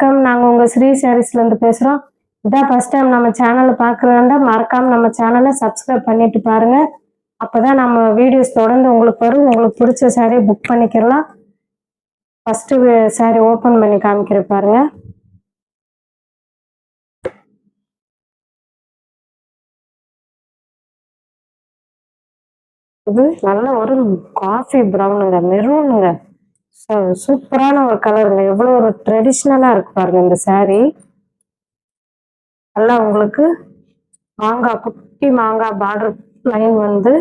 வணக்கம். நாங்க உங்க ஸ்ரீ சாரீஸ்ல இருந்து பேசுறோம். இதான் ஃபர்ஸ்ட் டைம் நம்ம சேனலை பார்க்குறதா மறக்காம நம்ம சேனலை சப்ஸ்கிரைப் பண்ணிட்டு பாருங்க. அப்பதான் நம்ம வீடியோஸ் தொடர்ந்து உங்களுக்கு வரும். உங்களுக்கு பிடிச்ச சாரியை புக் பண்ணிக்கலாம். ஃபர்ஸ்ட் சாரி ஓபன் பண்ணி காமிக்கிற பாருங்க. இது நல்ல ஒரு காஃபி ப்ரௌனுங்க, மெரூனுங்க. சூப்பரான ஒரு கலருங்க. எவ்வளவு ஒரு ட்ரெடிஷ்னலா இருக்கு பாருங்க இந்த சாரி. நல்லா உங்களுக்கு மாங்காய், குட்டி மாங்காய் பார்டர் லைன் வந்து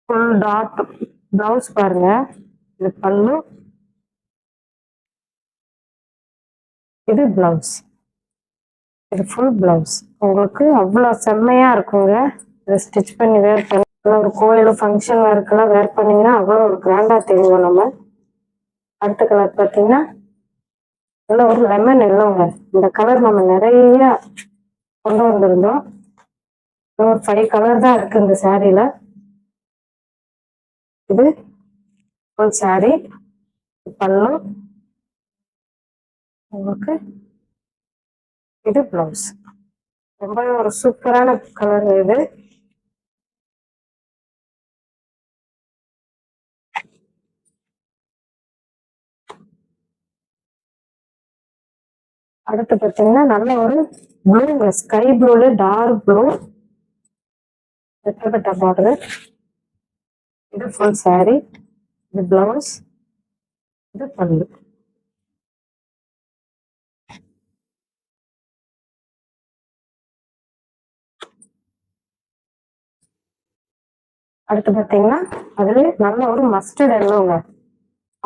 ஃபுல் டாட் பிளவுஸ் பாருங்க. இது பல்லு, இது பிளவுஸ், இது ஃபுல் பிளவுஸ். உங்களுக்கு அவ்வளோ செம்மையா இருக்குங்க. இதை ஸ்டிச் பண்ணி வேர் பண்ணி ஒரு கோயில் ஃபங்க்ஷன் வேர்க்கெல்லாம் வேர் பண்ணீங்கன்னா அவ்வளோ ஒரு கிராண்டா தெரியும். நம்ம அடுத்த கலர் பார்த்தீங்கன்னா நல்ல ஒரு லெமன் எல்லோங்க. இந்த கலர் நம்ம நிறைய கொண்டு வந்திருந்தோம். ஒரு 5 கலர் தான் இருக்கு இந்த சாரியில. இது ஃபுல் சாரி, பல்லு, உங்களுக்கு இது பிளவுஸ். ரொம்ப ஒரு சூப்பரான கலர் இது. அடுத்து பார்த்தீங்கன்னா நல்ல ஒரு ப்ளூங்க, ஸ்கை ப்ளூல டார்க் ப்ளூ ரெட்டப்பட்ட பார்டர். இது ஃபுல் சாரி, இது பிளவுஸ், இது பல்லு. அடுத்து பார்த்தீங்கன்னா அதுல நல்ல ஒரு மஸ்டர்ட் எல்லோங்க,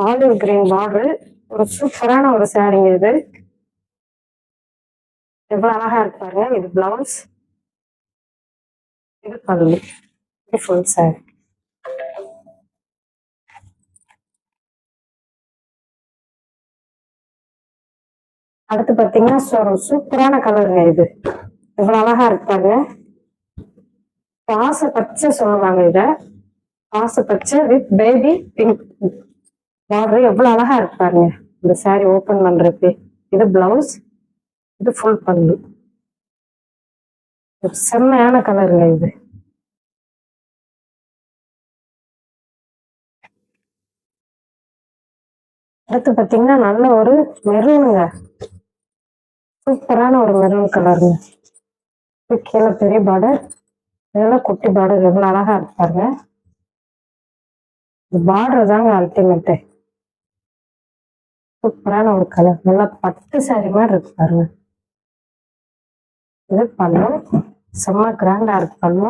ஆலிவ் கிரீன் பார்டர். ஒரு சூப்பரான ஒரு சாரிங்க இது. எவ்வளவு அழகா இருக்கு பாருங்க. இது பிளவுஸ், இது பல்லு, இது ஃபுல் சாரி. அடுத்து பார்த்தீங்கன்னா ஒரு சூப்பரான கலருங்க இது. எவ்வளவு அழகா இருக்கு பாருங்க. பாச பச்சை சொல்லுவாங்க இத. பாச பச்சை வித் பேபி பிங்க் பார்டர். எவ்வளவு அழகா இருக்கு பாருங்க இந்த சாரி ஓபன் பண்றதுக்கு. இது பிளவுஸ், இது ஃபுல் பல்லு. ஒரு செம்மையான கலருங்க இது. அடுத்து பார்த்தீங்கன்னா நல்ல ஒரு மெரூனுங்க, சூப்பரான ஒரு மெரூன் கலருங்க. கீழே பெரிய பார்டர், இதெல்லாம் குட்டி பார்டர். எவ்வளவு அழகா இருக்கு பாருங்க. இந்த பார்டர் தாங்க அல்டிமேட்டு. சூப்பரான ஒரு கலர், நல்லா பட்டு சாரி மாதிரி இருக்கு பாருங்க. இது பல்லு, செம்ம கிராண்டா இருக்கு பல்லு.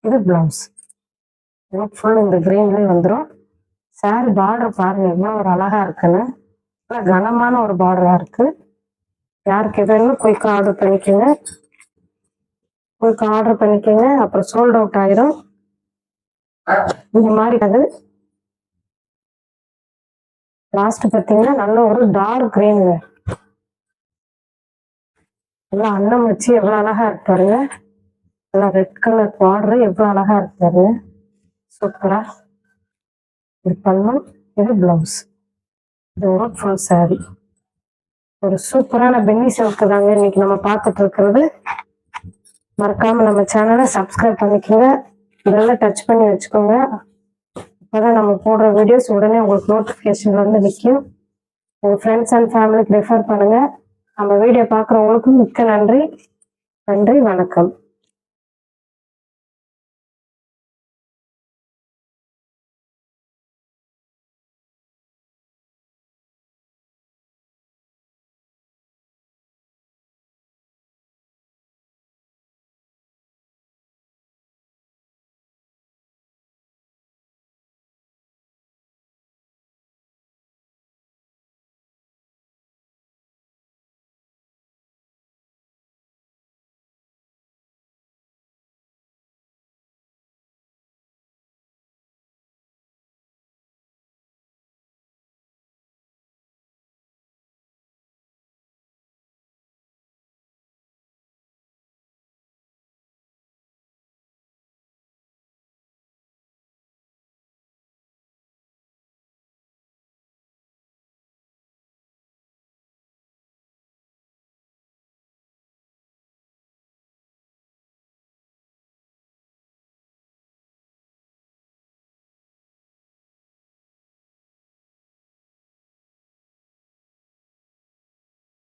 இது பிளவுஸ், ஃபுல் இந்த கிரீன்லயே வந்துடும். சாரி பார்டர் பாருங்க எவ்வளவு ஒரு அழகா இருக்குன்னு. கனமான ஒரு பார்டரா இருக்கு. யாருக்கு எதுவும் குயிக்கா ஆர்டர் பண்ணிக்கோங்க, குயிக்கா ஆர்டர் பண்ணிக்கோங்க. அப்புறம் சோல்ட் அவுட் ஆயிரும். இந்த மாதிரி அது லாஸ்ட் பார்த்தீங்கன்னா நல்ல ஒரு டார்க் கிரீனுங்க. எல்லாம் அன்னம் வச்சு எவ்வளவு அழகா இருக்கு பாருங்க. எல்லாம் ரெட் கலர் பார்டர் எவ்வளவு அழகா இருக்கு பாருங்க. சூப்பரா. இது பல்லு, இது பிளவுஸ், இது ஒரு ஃபுல் சாரி. ஒரு சூப்பரான பென்னி சில்க் தாங்க இன்னைக்கு நம்ம பார்த்துட்டு இருக்கிறது. மறக்காம நம்ம சேனலை சப்ஸ்கிரைப் பண்ணிக்கோங்க, இதெல்லாம் டச் பண்ணி வச்சுக்கோங்க. அப்பதான் நம்ம போடுற வீடியோஸ் உடனே உங்களுக்கு நோட்டிஃபிகேஷன்ல வந்து நிற்கும். உங்க ஃப்ரெண்ட்ஸ் அண்ட் ஃபேமிலிக்கு ரெஃபர் பண்ணுங்க. நம்ம வீடியோ பார்க்குறவங்களுக்கும் மிக்க நன்றி. நன்றி, வணக்கம்.